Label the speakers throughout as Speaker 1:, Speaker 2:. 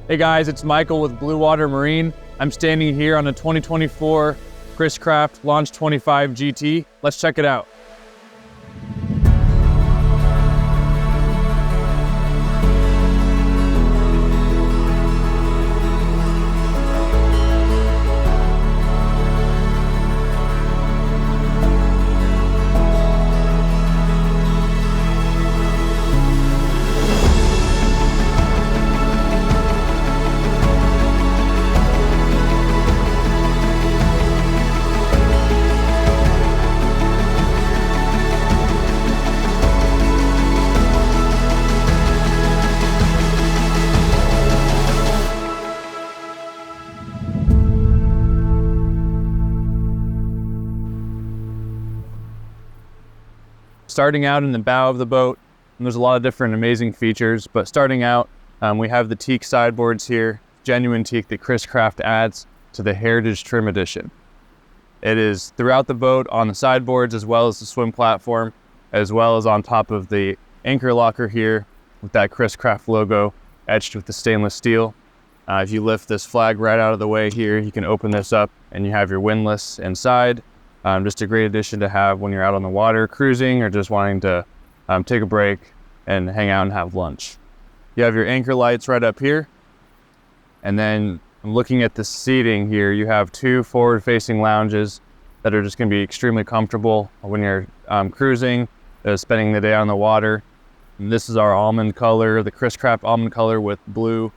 Speaker 1: Hey guys, it's Michael with Bluewater Marine. I'm standing here on a 2024 Chris Craft Launch 25 GT. Let's check it out. Starting out in the bow of the boat, and there's a lot of different amazing features, but starting out, we have the teak sideboards here, genuine teak that Chris Craft adds to the Heritage Trim Edition. It is throughout the boat on the sideboards as well as the swim platform, as well as on top of the anchor locker here with that Chris Craft logo etched with the stainless steel. If you lift this flag right out of the way here, you can open this up and you have your windlass inside. Just a great addition to have when you're out on the water cruising or just wanting to take a break and hang out and have lunch. You have your anchor lights right up here. And then looking at the seating here, you have two forward-facing lounges that are just going to be extremely comfortable when you're cruising, spending the day on the water. And this is our almond color, the Chris Craft almond color with blue,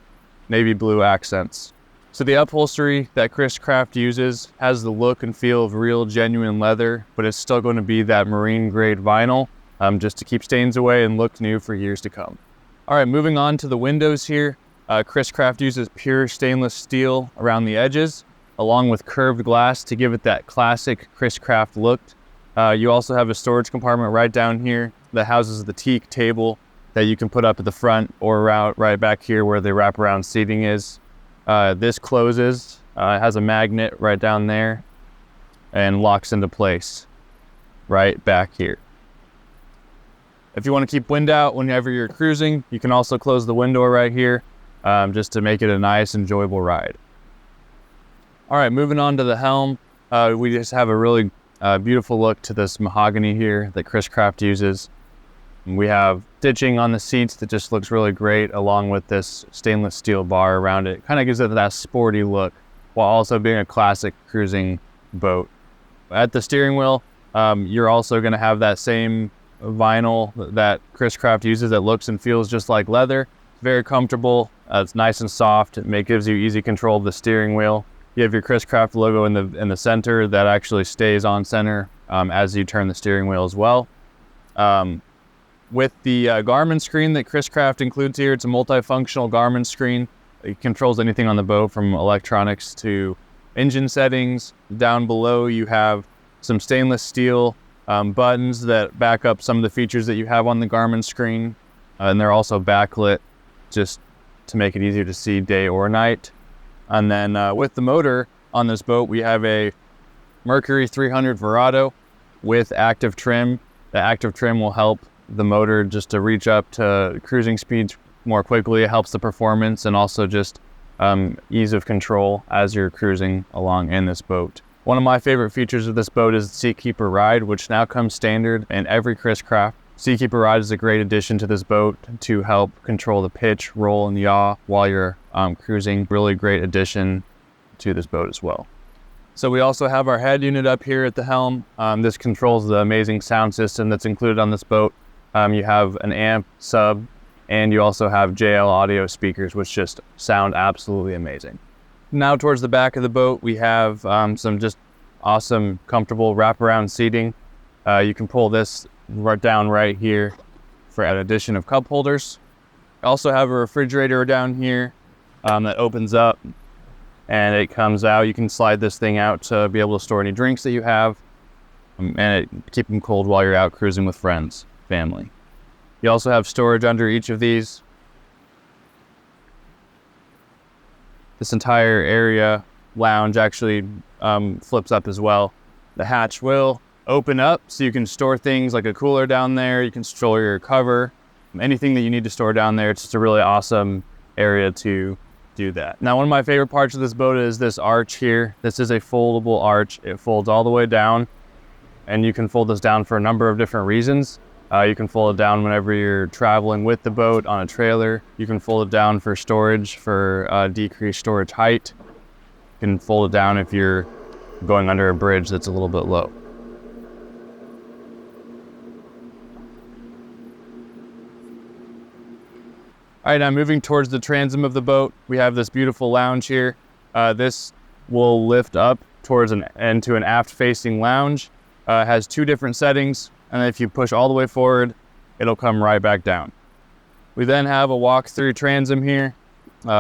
Speaker 1: navy blue accents. So the upholstery that Chris Craft uses has the look and feel of real genuine leather, but it's still going to be that marine grade vinyl just to keep stains away and look new for years to come. All right, moving on to the windows here. Chris Craft uses pure stainless steel around the edges, along with curved glass to give it that classic Chris Craft look. You also have a storage compartment right down here that houses the teak table that you can put up at the front or right back here where the wraparound seating is. This closes, it has a magnet right down there and locks into place right back here. If you want to keep wind out whenever you're cruising, you can also close the window right here just to make it a nice, enjoyable ride. All right, moving on to the helm. We just have a really beautiful look to this mahogany here that Chris Craft uses. We have stitching on the seats that just looks really great, along with this stainless steel bar around it. Kind of gives it that sporty look while also being a classic cruising boat. At the steering wheel, you're also going to have that same vinyl that Chris Craft uses that looks and feels just like leather. Very comfortable. It's nice and soft. It gives you easy control of the steering wheel. You have your Chris Craft logo in the center that actually stays on center as you turn the steering wheel as well. With the Garmin screen that Chris Craft includes here, it's a multifunctional Garmin screen. It controls anything on the boat from electronics to engine settings. Down below you have some stainless steel buttons that back up some of the features that you have on the Garmin screen. And they're also backlit just to make it easier to see day or night. And then with the motor on this boat, we have a Mercury 300 Verado with ActiveTrim. The ActiveTrim will help the motor just to reach up to cruising speeds more quickly. It helps the performance and also just ease of control as you're cruising along in this boat. One of my favorite features of this boat is the Seakeeper Ride, which now comes standard in every Chris Craft. Seakeeper Ride is a great addition to this boat to help control the pitch, roll, and yaw while you're cruising. Really great addition to this boat as well. So we also have our head unit up here at the helm. This controls the amazing sound system that's included on this boat. You have an amp sub, and you also have JL audio speakers, which just sound absolutely amazing. Now towards the back of the boat, we have some just awesome, comfortable wraparound seating. You can pull this down right here for an addition of cup holders. I also have a refrigerator down here that opens up and it comes out. You can slide this thing out to be able to store any drinks that you have and keep them cold while you're out cruising with friends, family. You also have storage under each of these. This entire area lounge actually flips up as well. The hatch will open up so you can store things like a cooler down there. You can store your cover, anything that you need to store down there. It's just a really awesome area to do that. Now, one of my favorite parts of this boat is this arch here. This is a foldable arch. It folds all the way down, and you can fold this down for a number of different reasons. You can fold it down whenever you're traveling with the boat on a trailer. You can fold it down for storage, for decreased storage height. You can fold it down if you're going under a bridge that's a little bit low. All right, now moving towards the transom of the boat, we have this beautiful lounge here. This will lift up towards into an aft-facing lounge. It has 2 different settings, and if you push all the way forward, it'll come right back down. We then have a walk-through transom here.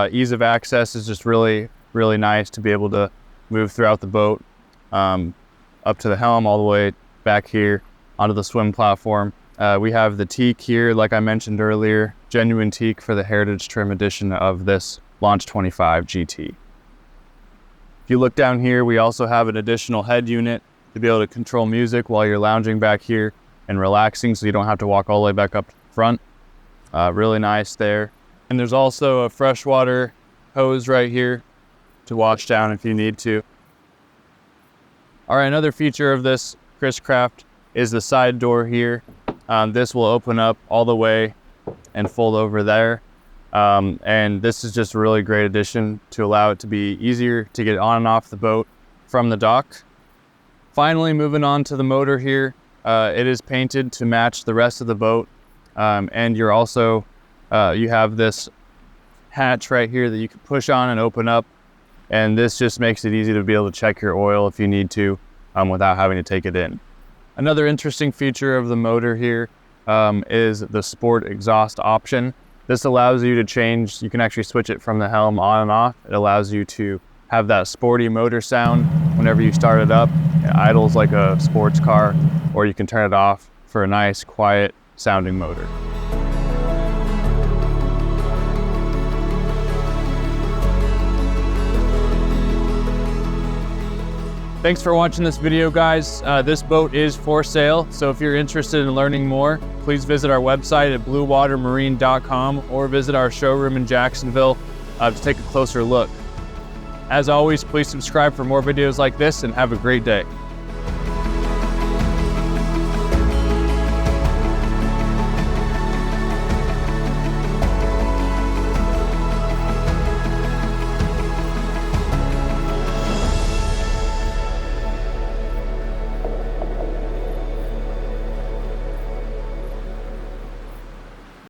Speaker 1: Ease of access is just really, really nice to be able to move throughout the boat, up to the helm, all the way back here onto the swim platform. We have the teak here, like I mentioned earlier, genuine teak for the Heritage Trim edition of this Launch 25 GT. If you look down here, we also have an additional head unit to be able to control music while you're lounging back here and relaxing, so you don't have to walk all the way back up to the front. Really nice there. And there's also a freshwater hose right here to wash down if you need to. All right, another feature of this Chris Craft is the side door here. This will open up all the way and fold over there. And this is just a really great addition to allow it to be easier to get on and off the boat from the dock. Finally, moving on to the motor here. It is painted to match the rest of the boat. And you're also, you have this hatch right here that you can push on and open up. And this just makes it easy to be able to check your oil if you need to, without having to take it in. Another interesting feature of the motor here is the sport exhaust option. This allows you to change, you can actually switch it from the helm on and off. It allows you to have that sporty motor sound whenever you start it up. It idles like a sports car, or you can turn it off for a nice, quiet sounding motor. Thanks for watching this video, guys. This boat is for sale, so if you're interested in learning more, please visit our website at bluewatermarine.com or visit our showroom in Jacksonville to take a closer look. As always, please subscribe for more videos like this and have a great day.